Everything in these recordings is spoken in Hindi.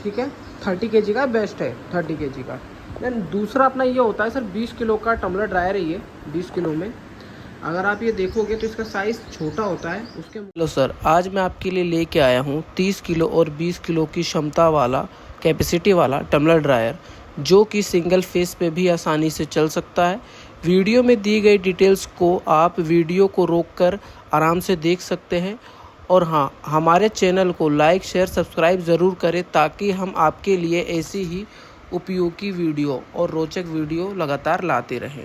ठीक है। 30 kg का बेस्ट है, 30 kg का। देन दूसरा अपना ये होता है सर 20 किलो का टम्बलर ड्रायर है ये। 20 किलो में अगर आप ये देखोगे तो इसका साइज़ छोटा होता है उसके। हेलो सर, आज मैं आपके लिए लेके आया हूँ 30 किलो और 20 किलो की क्षमता वाला कैपेसिटी वाला टम्बलर ड्रायर, जो कि सिंगल फेस पे भी आसानी से चल सकता है। वीडियो में दी गई डिटेल्स को आप वीडियो को रोककर आराम से देख सकते हैं। और हाँ, हमारे चैनल को लाइक शेयर सब्सक्राइब ज़रूर करें, ताकि हम आपके लिए ऐसी ही उपयोगी वीडियो और रोचक वीडियो लगातार लाते रहें।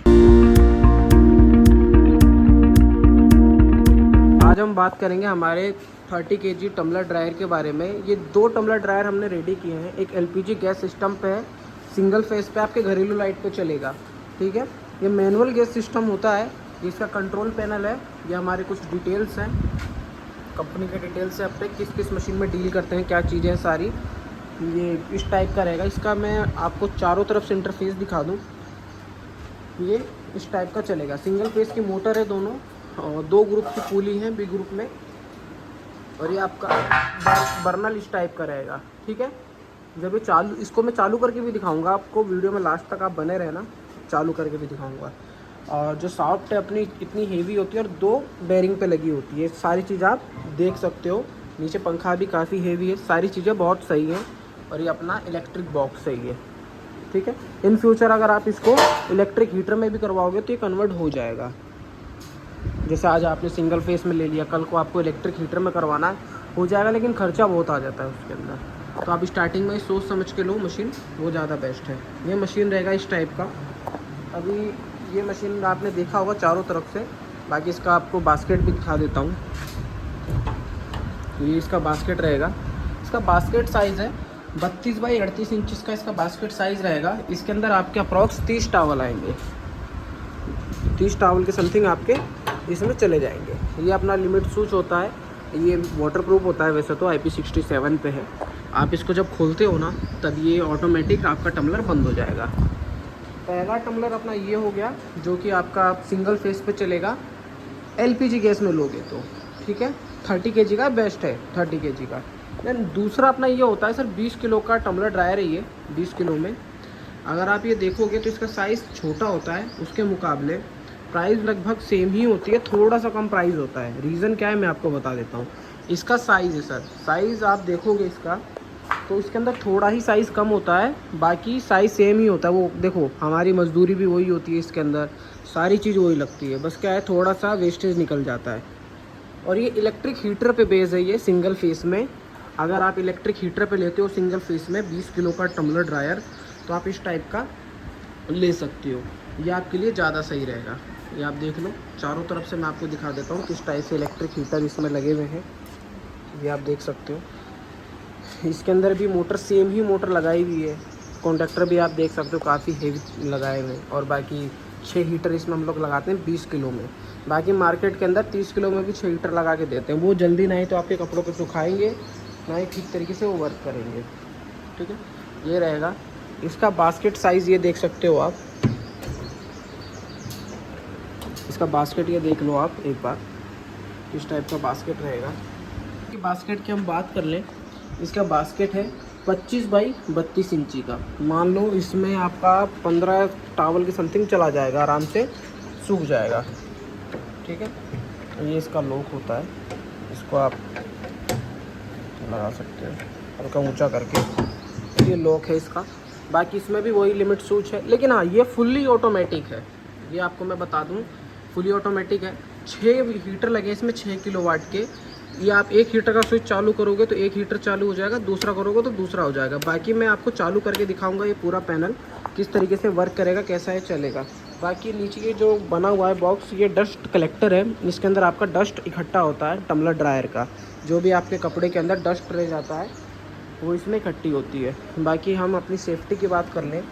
आज हम बात करेंगे हमारे 30 kg टम्बलर ड्रायर के बारे में। ये 2 टम्बलर ड्रायर हमने रेडी किए हैं। एक एलपीजी गैस सिस्टम पे है, सिंगल फेस पे आपके घरेलू लाइट पे चलेगा। ठीक है। ये मैनुअल गैस सिस्टम होता है, इसका कंट्रोल पैनल है। ये हमारे कुछ डिटेल्स हैं, कंपनी के डिटेल्स है, अपने किस किस मशीन में डील करते हैं, क्या चीज़ें हैं सारी। ये इस टाइप का रहेगा। इसका मैं आपको चारों तरफ से इंटरफेस दिखा दूँ। ये इस टाइप का चलेगा। सिंगल फेस की मोटर है दोनों, और 2 ग्रुप की पुली है बी ग्रुप में। और ये आपका बर्नल इस टाइप का रहेगा। ठीक है। जब ये चालू, इसको मैं चालू करके भी दिखाऊंगा आपको, वीडियो में लास्ट तक आप बने रहना, चालू करके भी दिखाऊंगा। और जो शाफ्ट है अपनी इतनी हेवी होती है और 2 बेरिंग पे लगी होती है। सारी चीज़ आप देख सकते हो। नीचे पंखा भी काफ़ी हेवी है, सारी चीज़ें बहुत सही हैं। और ये अपना इलेक्ट्रिक बॉक्स सही है। ठीक है। इन फ्यूचर अगर आप इसको इलेक्ट्रिक हीटर में भी करवाओगे तो ये कन्वर्ट हो जाएगा। जैसे आज आपने सिंगल फेस में ले लिया, कल को आपको इलेक्ट्रिक हीटर में करवाना है, हो जाएगा, लेकिन खर्चा बहुत आ जाता है उसके अंदर। तो आप स्टार्टिंग में सोच समझ के लो मशीन, वो ज़्यादा बेस्ट है। ये मशीन रहेगा इस टाइप का। अभी ये मशीन आपने देखा होगा चारों तरफ से। बाकी इसका आपको बास्केट भी दिखा देता हूँ। ये इसका बास्केट रहेगा। इसका बास्केट साइज़ है 32 बाई 38 इंच का इसका बास्केट साइज़ रहेगा। इसके अंदर आपके अप्रॉक्स 30 टावल आएंगे। 30 टावल के समथिंग आपके इसमें चले जाएंगे। ये अपना लिमिट स्विच होता है। ये वाटरप्रूफ होता है, वैसे तो IP67 पे है। आप इसको जब खोलते हो ना, तब ये ऑटोमेटिक आपका टम्बलर बंद हो जाएगा। पहला टम्बलर अपना ये हो गया, जो कि आपका सिंगल फेस पे चलेगा, LPG गैस में लोगे तो। ठीक है। 30 kg का बेस्ट है, 30 kg का। देन दूसरा अपना ये होता है सर 20 किलो का टम्बलर ड्रायर है ये। 20 किलो में अगर आप ये देखोगे तो इसका साइज़ छोटा होता है उसके मुकाबले। प्राइस लगभग सेम ही होती है, थोड़ा सा कम प्राइस होता है। रीज़न क्या है मैं आपको बता देता हूँ। इसका साइज़ है सर, साइज़ आप देखोगे इसका तो इसके अंदर थोड़ा ही साइज़ कम होता है, बाकी साइज़ सेम ही होता है। वो देखो, हमारी मजदूरी भी वही होती है इसके अंदर, सारी चीज़ वही लगती है, बस क्या है थोड़ा सा वेस्टेज निकल जाता है। और ये इलेक्ट्रिक हीटर पे बेस है ये सिंगल फेस में। अगर आप इलेक्ट्रिक हीटर पे लेते हो सिंगल फेस में 20 किलो का टम्बलर ड्रायर, तो आप इस टाइप का ले सकते हो। ये आपके लिए ज़्यादा सही रहेगा। ये आप देख लो, चारों तरफ से मैं आपको दिखा देता हूँ किस टाइप से इलेक्ट्रिक हीटर इसमें लगे हुए हैं। ये आप देख सकते हो। इसके अंदर भी मोटर सेम ही मोटर लगाई हुई है। कॉन्डक्टर भी आप देख सकते हो काफ़ी हेवी लगाए हुए हैं। और बाकी 6 हीटर इसमें हम लोग लगाते हैं 20 किलो में। बाकी मार्केट के अंदर 30 किलो में भी 6 हीटर लगा के देते हैं। वो जल्दी नहीं तो आपके कपड़ों को सुखाएंगे, ना ही ठीक तरीके से वो वर्क करेंगे। ठीक है। ये रहेगा इसका बास्केट साइज़, ये देख सकते हो आप। इसका बास्केट ये देख लो आप एक बार, इस टाइप का बास्केट रहेगा। कि बास्केट की हम बात कर लें, इसका बास्केट है 25 बाई 32 इंची का। मान लो इसमें आपका 15 टावल के समथिंग चला जाएगा, आराम से सूख जाएगा। ठीक है। ये इसका लॉक होता है, इसको आप लगा सकते हो हल्का ऊंचा करके। ये लॉक है इसका। बाकी इसमें भी वही लिमिट स्विच है, लेकिन हाँ ये फुल्ली ऑटोमेटिक है। ये आपको मैं बता दूं, फुली ऑटोमेटिक है। 6 हीटर लगे इसमें 6 किलोवाट के। ये आप एक हीटर का स्विच चालू करोगे तो एक हीटर चालू हो जाएगा, दूसरा करोगे तो दूसरा हो जाएगा। बाकी मैं आपको चालू करके दिखाऊंगा ये पूरा पैनल किस तरीके से वर्क करेगा, कैसा है चलेगा। बाकी नीचे ये जो बना हुआ है बॉक्स, ये डस्ट कलेक्टर है। इसके अंदर आपका डस्ट इकट्ठा होता है टम्बलर ड्रायर का। जो भी आपके कपड़े के अंदर डस्ट रह जाता है वो इसमें इकट्ठी होती है। बाकी हम अपनी सेफ्टी की बात कर लें,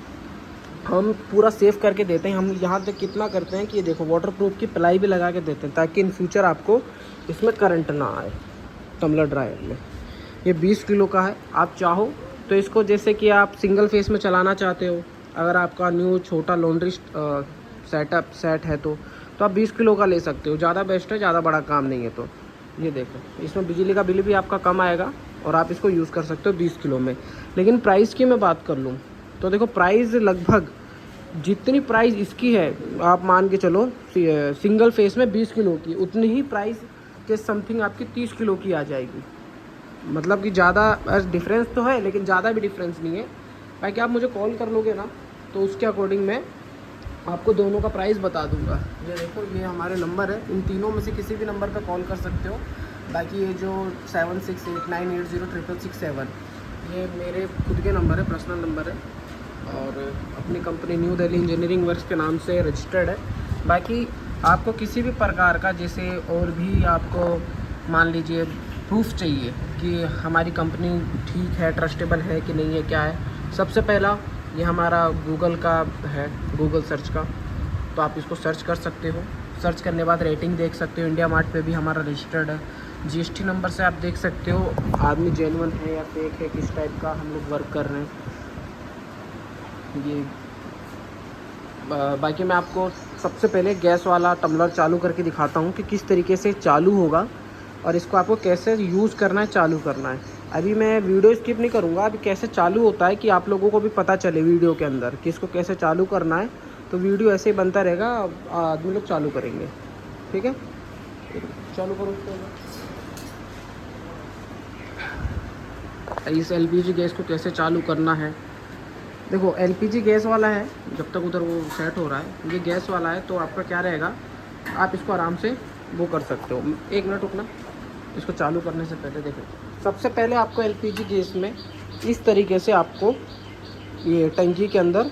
हम पूरा सेफ करके देते हैं। हम यहाँ तक कितना करते हैं कि ये देखो, वाटरप्रूफ की प्लाई भी लगा के देते हैं, ताकि इन फ्यूचर आपको इसमें करंट ना आए टम्बलर ड्रायर में। ये 20 किलो का है। आप चाहो तो इसको, जैसे कि आप सिंगल फेस में चलाना चाहते हो, अगर आपका न्यू छोटा लॉन्ड्री सेट है तो आप 20 किलो का ले सकते हो। ज़्यादा बेस्ट है, ज़्यादा बड़ा काम नहीं है। तो ये देखो, इसमें बिजली का बिल भी आपका कम आएगा और आप इसको यूज़ कर सकते हो 20 किलो में। लेकिन प्राइस की मैं बात कर लूँ तो देखो प्राइस लगभग जितनी प्राइस इसकी है, आप मान के चलो सिंगल फेस में 20 किलो की, उतनी ही प्राइस के समथिंग आपकी 30 किलो की आ जाएगी। मतलब कि ज़्यादा डिफरेंस तो है लेकिन ज़्यादा भी डिफरेंस नहीं है। बाकी आप मुझे कॉल कर लोगे ना तो उसके अकॉर्डिंग मैं आपको दोनों का प्राइस बता दूंगा। ये देखो ये हमारे नंबर है, इन तीनों में से किसी भी नंबर पर कॉल कर सकते हो। बाकी ये जो 7689806667 ये मेरे खुद के नंबर है, पर्सनल नंबर है और अपनी company new Delhi engineering works के नाम से रजिस्टर्ड है। बाकी आपको किसी भी प्रकार का जैसे और भी आपको मान लीजिए प्रूफ चाहिए कि हमारी कंपनी ठीक है, ट्रस्टेबल है कि नहीं है, क्या है, सबसे पहला ये हमारा गूगल का है, गूगल सर्च का, तो आप इसको सर्च कर सकते हो। सर्च करने के बाद रेटिंग देख सकते हो, इंडिया मार्ट पे भी हमारा रजिस्टर्ड है। जीएसटी नंबर से आप देख सकते हो आदमी जेन्युइन है या फेक है, किस टाइप का हम लोग वर्क कर रहे हैं। ये बाकी मैं आपको सबसे पहले गैस वाला टम्बलर चालू करके दिखाता हूँ कि किस तरीके से चालू होगा और इसको आपको कैसे यूज़ करना है, चालू करना है। अभी मैं वीडियो स्किप नहीं करूँगा, अभी कैसे चालू होता है कि आप लोगों को भी पता चले वीडियो के अंदर कि इसको कैसे चालू करना है। तो वीडियो ऐसे ही बनता रहेगा, आदमी लोग चालू करेंगे। ठीक है, चालू करो उसको। इस एलपीजी गैस को कैसे चालू करना है, देखो एलपीजी गैस वाला है, जब तक उधर वो सेट हो रहा है, ये गैस वाला है तो आपका क्या रहेगा, आप इसको आराम से वो कर सकते हो। 1 मिनट रुकना, इसको चालू करने से पहले देखो सबसे पहले आपको एलपीजी गैस में इस तरीके से आपको ये टंकी के अंदर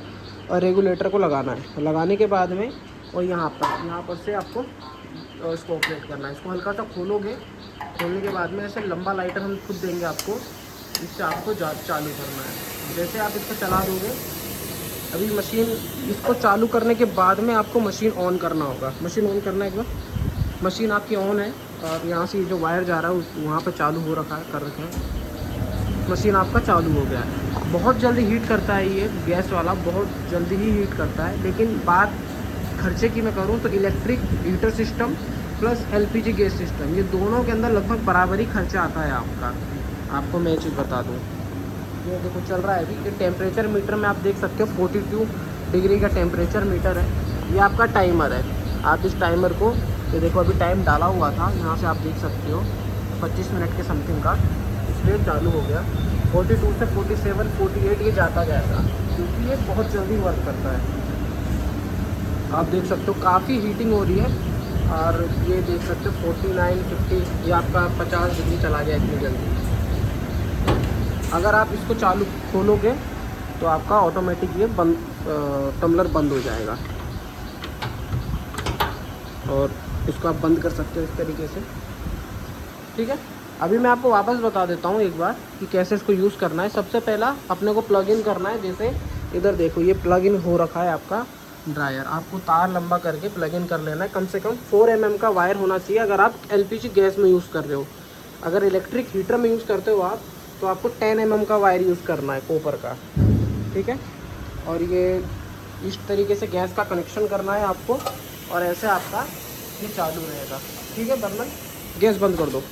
रेगुलेटर को लगाना है। लगाने के बाद में और यहाँ पर से आपको इसको ऑपरेट करना है। इसको हल्का सा खोलोगे, खोलने के बाद में ऐसे लंबा लाइटर हम खुद देंगे आपको, इससे आपको चालू करना है। जैसे आप इसको चला दोगे, अभी मशीन इसको चालू करने के बाद में आपको मशीन ऑन करना होगा। मशीन ऑन करना है, एक बार मशीन आपकी ऑन है और यहाँ से जो वायर जा रहा है वहाँ पे चालू हो रखा है, कर रखे हैं। मशीन आपका चालू हो गया है। बहुत जल्दी हीट करता है ये गैस वाला, बहुत जल्दी ही हीट करता है। लेकिन बात खर्चे की मैं करूँ तो electric heater system plus LPG gas system, ये दोनों के अंदर लगभग बराबरी खर्चा आता है आपका। आपको मैं चीज़ बता दूँ, ये देखो चल रहा है अभी, ये टेम्परेचर मीटर में आप देख सकते हो 42 डिग्री का टेम्परेचर मीटर है। ये आपका टाइमर है, आप इस टाइमर को, ये देखो अभी टाइम डाला हुआ था, यहाँ से आप देख सकते हो 25 मिनट के समथिंग का, इसलिए चालू हो गया। 42 से 47 48 ये जाता जाएगा क्योंकि ये बहुत जल्दी वर्क करता है। आप देख सकते हो काफ़ी हीटिंग हो रही है और ये देख सकते हो 49 50 ये आपका 50 डिग्री चला गया इतनी जल्दी। अगर आप इसको चालू खोलोगे तो आपका ऑटोमेटिक ये टम्बलर बंद हो जाएगा और इसको आप बंद कर सकते हो इस तरीके से। ठीक है, अभी मैं आपको वापस बता देता हूँ एक बार कि कैसे इसको यूज़ करना है। सबसे पहला अपने को प्लग इन करना है। जैसे इधर देखो ये प्लग इन हो रखा है आपका ड्रायर, आपको तार लंबा करके प्लग इन कर लेना है। कम से कम 4 mm का वायर होना चाहिए अगर आप एलपीजी गैस में यूज़ कर रहे हो। अगर इलेक्ट्रिक हीटर में यूज़ करते हो आप तो आपको 10 mm का वायर यूज़ करना है, कॉपर का। ठीक है, और ये इस तरीके से गैस का कनेक्शन करना है आपको और ऐसे आपका ये चालू रहेगा। ठीक है, बर्नर गैस बंद कर दो।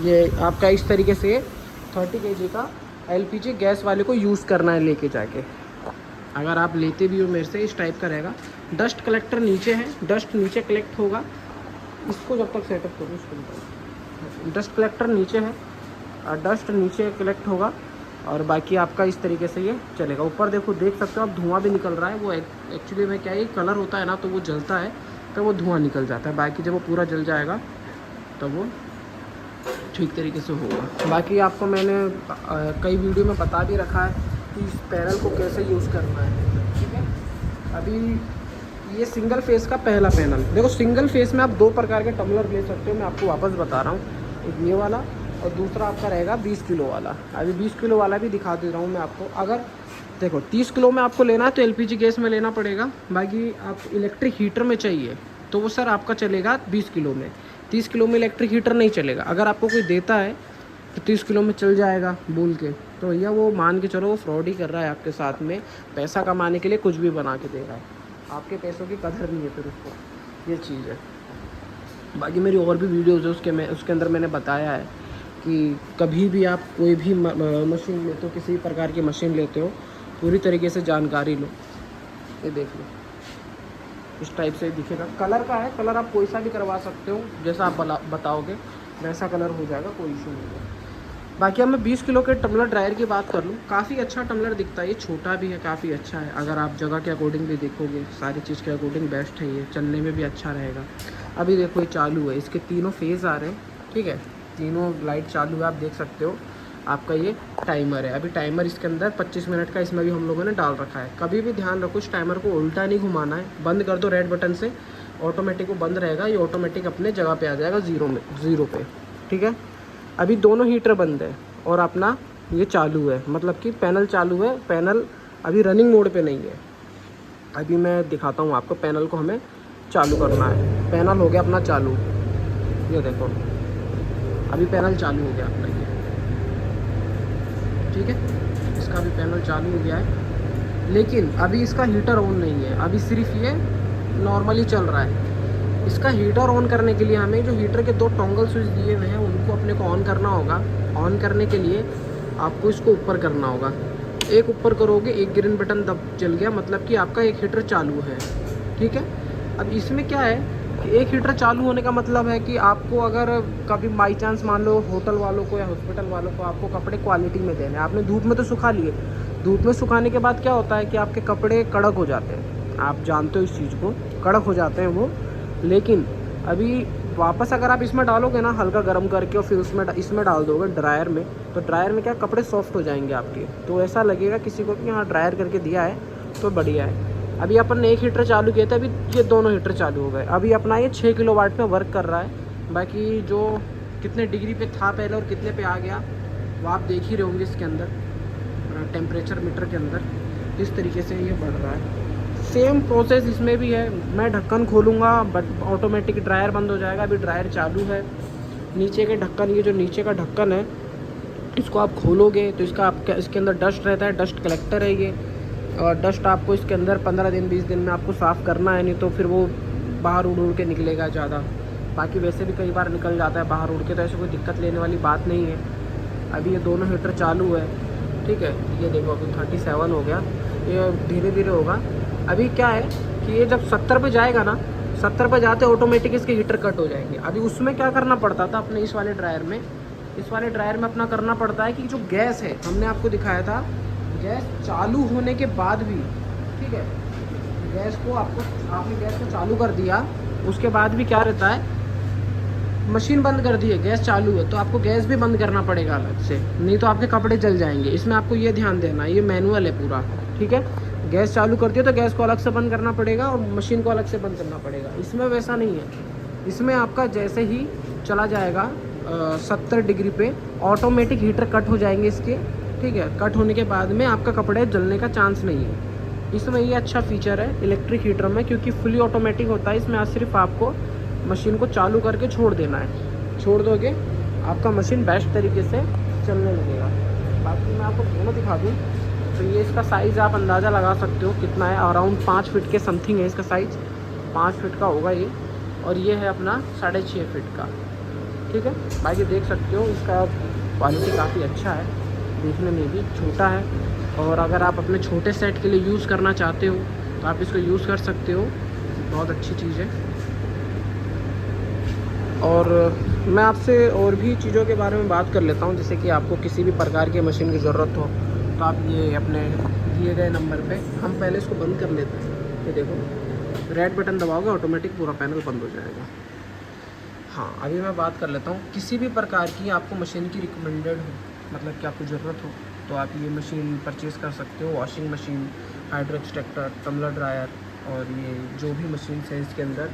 ये आपका इस तरीके से 30 kg का एलपीजी गैस वाले को यूज़ करना है लेके जाके। अगर आप लेते भी हो मेरे से, इस टाइप का रहेगा। डस्ट कलेक्टर नीचे है, डस्ट नीचे कलेक्ट होगा। इसको जब तक सेटअप करो, इसको डस्ट कलेक्टर नीचे है, डस्ट नीचे कलेक्ट होगा और बाकी आपका इस तरीके से ये चलेगा। ऊपर देखो, देख सकते हो आप, धुआं भी निकल रहा है। वो एक्चुअली में क्या है, कलर होता है ना, तो वो जलता है तो वो धुआं निकल जाता है। बाकी जब वो पूरा जल जाएगा तो वो ठीक तरीके से होगा। बाकी आपको मैंने कई वीडियो में बता भी रखा है कि इस पैनल को कैसे यूज़ करना है। ठीक है, अभी ये सिंगल फेस का पहला पैनल देखो। सिंगल फेस में आप 2 प्रकार के टम्बलर ले सकते हो, मैं आपको वापस बता रहा हूँ। एक ये वाला और दूसरा आपका रहेगा 20 किलो वाला। अभी 20 किलो वाला भी दिखा दे रहा हूँ मैं आपको। अगर देखो 30 किलो में आपको लेना है तो एलपीजी गैस में लेना पड़ेगा। बाकी आप इलेक्ट्रिक हीटर में चाहिए तो वो सर आपका चलेगा 20 किलो में। 30 किलो में इलेक्ट्रिक हीटर नहीं चलेगा। अगर आपको कोई देता है तो 30 किलो में चल जाएगा बोल के, तो भैया वो मान के चलो वो फ्रॉड ही कर रहा है आपके साथ में। पैसा कमाने के लिए कुछ भी बना के दे रहा है, आपके पैसों की कदर नहीं है फिर उसको, ये चीज़ है। बाकी मेरी और भी वीडियोज़ है उसके अंदर मैंने बताया है कि कभी भी आप कोई भी मशीन लेते हो, किसी भी प्रकार की मशीन लेते हो, पूरी तरीके से जानकारी लो। ये देख लो, इस टाइप से दिखेगा। कलर का है, कलर आप कोई सा भी करवा सकते हो, जैसा आप बताओगे वैसा कलर हो जाएगा, कोई इशू नहीं है। बाकी अब मैं 20 किलो के टम्बलर ड्रायर की बात कर लूँ, काफ़ी अच्छा टम्बलर दिखता है। ये छोटा भी है, काफ़ी अच्छा है। अगर आप जगह के अकॉर्डिंग भी देखोगे, सारी चीज़ के अकॉर्डिंग बेस्ट है। ये चलने में भी अच्छा रहेगा। अभी देखो ये चालू है, इसके तीनों फेज़ आ रहे हैं, ठीक है, तीनों लाइट चालू है, आप देख सकते हो। आपका ये टाइमर है, अभी टाइमर इसके अंदर 25 मिनट का इसमें भी हम लोगों ने डाल रखा है। कभी भी ध्यान रखो, इस टाइमर को उल्टा नहीं घुमाना है। बंद कर दो रेड बटन से, ऑटोमेटिक वो बंद रहेगा। ये ऑटोमेटिक अपने जगह पे आ जाएगा, ज़ीरो पे, ठीक है। अभी दोनों हीटर बंद है और अपना ये चालू है, मतलब कि पैनल चालू है। पैनल अभी रनिंग मोड पे नहीं है। अभी मैं दिखाता हूँ आपको, पैनल को हमें चालू करना है। पैनल हो गया अपना चालू, ये देखो अभी पैनल चालू हो गया अपना ये, ठीक है। इसका भी पैनल चालू हो गया है, लेकिन अभी इसका हीटर ऑन नहीं है। अभी सिर्फ ये नॉर्मली चल रहा है। इसका हीटर ऑन करने के लिए हमें जो हीटर के 2 टॉगल स्विच दिए हुए हैं उनको अपने को ऑन करना होगा। ऑन करने के लिए आपको इसको ऊपर करना होगा। एक ऊपर करोगे, एक ग्रीन बटन दब जल गया, मतलब कि आपका एक हीटर चालू है, ठीक है। अब इसमें क्या है कि एक हीटर चालू होने का मतलब है कि आपको अगर कभी बाई चांस मान लो होटल वालों को या हॉस्पिटल वालों को आपको कपड़े क्वालिटी में देने हैं, आपने धूप में तो सुखा लिए। धूप में सुखाने के बाद क्या होता है कि आपके कपड़े कड़क हो जाते हैं, आप जानते हो इस चीज़ को, कड़क हो जाते हैं वो। लेकिन अभी वापस अगर आप इसमें डालोगे ना, हल्का गर्म करके, और फिर इसमें डाल दोगे ड्रायर में, तो ड्रायर में क्या कपड़े सॉफ्ट हो जाएंगे आपके। तो ऐसा लगेगा किसी को कि हाँ ड्रायर करके दिया है तो बढ़िया है। अभी अपन ने एक हीटर चालू किया था, अभी ये दोनों हीटर चालू हो गए। अभी अपना ये 6 किलो वाट पे वर्क कर रहा है। बाकी जो कितने डिग्री पे था पहले और कितने पे आ गया वो आप देख ही रहे होंगे इसके अंदर, टेम्परेचर मीटर के अंदर इस तरीके से ये बढ़ रहा है। सेम प्रोसेस इसमें भी है। मैं ढक्कन खोलूँगा, बट ऑटोमेटिक ड्रायर बंद हो जाएगा। अभी ड्रायर चालू है। नीचे के ढक्कन, ये जो नीचे का ढक्कन है, इसको आप खोलोगे तो इसके अंदर डस्ट रहता है, डस्ट कलेक्टर है ये। और डस्ट आपको इसके अंदर 15 दिन 20 दिन में आपको साफ़ करना है, नहीं तो फिर वो बाहर उड़ के निकलेगा ज़्यादा। बाकी वैसे भी कई बार निकल जाता है बाहर उड़ के, तो ऐसे कोई दिक्कत लेने वाली बात नहीं है। अभी ये दोनों हीटर चालू है, ठीक है। ये देखो अभी 37 हो गया, ये धीरे धीरे होगा। अभी क्या है कि ये जब 70 पे जाएगा ना, 70 पे जाते ऑटोमेटिक इसके हीटर कट हो जाएंगे। अभी उसमें क्या करना पड़ता था अपने इस वाले ड्रायर में अपना करना पड़ता है कि जो गैस है, हमने आपको दिखाया था, गैस चालू होने के बाद भी, ठीक है, आपने गैस को चालू कर दिया, उसके बाद भी क्या रहता है, मशीन बंद कर दी है, गैस चालू है, तो आपको गैस भी बंद करना पड़ेगा अलग से, नहीं तो आपके कपड़े जल जाएंगे। इसमें आपको ये ध्यान देना है, ये मैनुअल है पूरा, ठीक है। गैस चालू कर दिया तो गैस को अलग से बंद करना पड़ेगा और मशीन को अलग से बंद करना पड़ेगा। इसमें वैसा नहीं है। इसमें आपका जैसे ही चला जाएगा 70 डिग्री पे, ऑटोमेटिक हीटर कट हो जाएंगे इसके, ठीक है। कट होने के बाद में आपका कपड़े जलने का चांस नहीं है। इसमें ये अच्छा फीचर है इलेक्ट्रिक हीटर में, क्योंकि फुली ऑटोमेटिक होता है। इसमें आज सिर्फ आपको मशीन को चालू करके छोड़ देना है, छोड़ दोगे आपका मशीन बेस्ट तरीके से चलने लगेगा। बाकी मैं आपको दोनों दिखा दूँ तो ये इसका साइज़ आप अंदाज़ा लगा सकते हो कितना है, अराउंड 5 फीट के समथिंग है इसका साइज़, 5 फीट का होगा ये। और ये है अपना 6.5 फीट का, ठीक है। बाकी देख सकते हो इसका क्वालिटी काफ़ी अच्छा है, देखने में भी छोटा है। और अगर आप अपने छोटे सेट के लिए यूज़ करना चाहते हो तो आप इसको यूज़ कर सकते हो, बहुत अच्छी चीज़ है। और मैं आपसे और भी चीज़ों के बारे में बात कर लेता हूँ, जैसे कि आपको किसी भी प्रकार की मशीन की ज़रूरत हो तो आप ये अपने दिए गए नंबर पे, हम पहले इसको बंद कर लेते हैं। ये देखो रेड बटन दबाओगे ऑटोमेटिक पूरा पैनल बंद हो जाएगा। हाँ, अभी मैं बात कर लेता हूँ, किसी भी प्रकार की आपको मशीन की रिकमेंडेड हो, मतलब कि आपको ज़रूरत हो, तो आप ये मशीन परचेज़ कर सकते हो। Washing machine, hydro extractor, tumbler dryer, और ये जो भी मशीन है इसके अंदर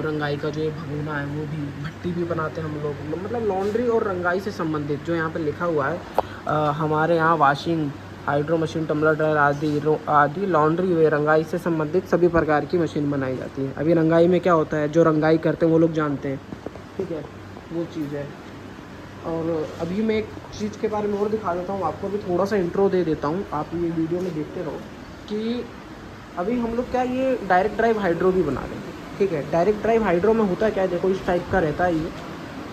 रंगाई का जो ये भगोना है, वो भी, भट्टी भी बनाते हैं हम लोग, मतलब लॉन्ड्री और रंगाई से संबंधित जो यहाँ पे लिखा हुआ है। हमारे यहाँ washing, hydro machine, tumbler dryer आदि लॉन्ड्री व रंगाई से संबंधित सभी प्रकार की मशीन बनाई जाती है। अभी रंगाई में क्या होता है, जो रंगाई करते हैं वो लोग जानते हैं, ठीक है, वो चीज़ है। और अभी मैं एक चीज़ के बारे में और दिखा देता हूँ आपको, भी थोड़ा सा इंट्रो दे देता हूँ, आप ये वीडियो में देखते रहो कि अभी हम लोग क्या ये डायरेक्ट ड्राइव हाइड्रो भी बना रहे हैं, ठीक है। डायरेक्ट ड्राइव हाइड्रो में होता है क्या, देखो इस टाइप का रहता है, ये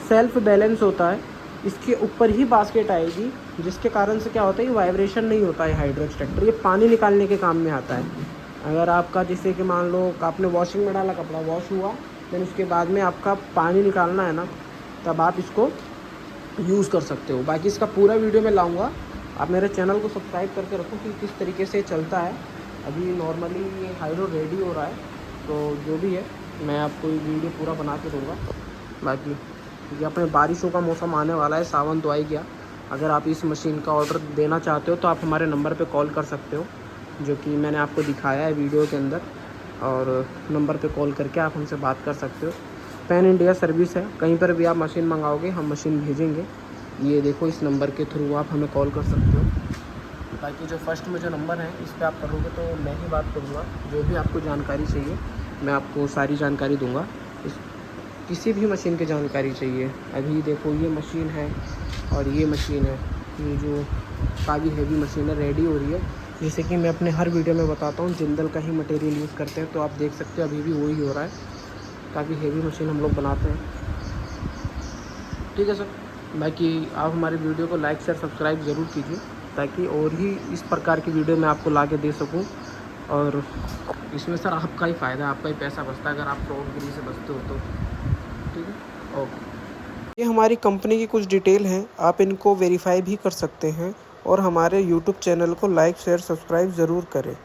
सेल्फ बैलेंस होता है, इसके ऊपर ही बास्केट आएगी, जिसके कारण से क्या होता है, ये वाइब्रेशन नहीं होता है हाइड्रो एक्सट्रैक्टर। ये पानी निकालने के काम में आता है। अगर आपका जैसे कि मान लो आपने वॉशिंग में डाला, कपड़ा वॉश हुआ, देन उसके बाद में आपका पानी निकालना है ना, तब आप इसको यूज़ कर सकते हो। बाकी इसका पूरा वीडियो मैं लाऊंगा, आप मेरे चैनल को सब्सक्राइब करके रखो कि किस तरीके से चलता है। अभी नॉर्मली ये हाइड्रो रेडी हो रहा है, तो जो भी है मैं आपको ये वीडियो पूरा बना के दूँगा। बाकी ये अपने बारिशों का मौसम आने वाला है, सावन तो आ ही गया। अगर आप इस मशीन का ऑर्डर देना चाहते हो तो आप हमारे नंबर पे कॉल कर सकते हो, जो कि मैंने आपको दिखाया है वीडियो के अंदर, और नंबर पे कॉल करके आप हमसे बात कर सकते हो। पैन इंडिया सर्विस है, कहीं पर भी आप मशीन मंगाओगे हम मशीन भेजेंगे। ये देखो, इस नंबर के थ्रू आप हमें कॉल कर सकते हो। बाकी जो फर्स्ट में जो नंबर है इस पर आप करोगे तो मैं ही बात करूँगा। जो भी आपको जानकारी चाहिए मैं आपको सारी जानकारी दूँगा। किसी भी मशीन की जानकारी चाहिए, अभी देखो ये मशीन है और ये मशीन है, ये जो काफ़ी हैवी मशीन है रेडी हो रही है। जैसे कि मैं अपने हर वीडियो में बताता हूँ, जिंदल का ही मटेरियल यूज़ करते हैं, तो आप देख सकते हो अभी भी वही हो रहा है। काफ़ी हैवी मशीन हम लोग बनाते हैं। ठीक है सर, बाकी आप हमारे वीडियो को लाइक शेयर सब्सक्राइब ज़रूर कीजिए, ताकि और ही इस प्रकार की वीडियो मैं आपको ला के दे सकूँ। और इसमें सर आपका ही फ़ायदा, आपका ही पैसा बचता है अगर आप फ्रॉडगिरी से बचते हो तो। ठीक है, ओके। ये हमारी कंपनी की कुछ डिटेल हैं, आप इनको वेरीफाई भी कर सकते हैं और हमारे यूट्यूब चैनल को लाइक शेयर सब्सक्राइब ज़रूर करें।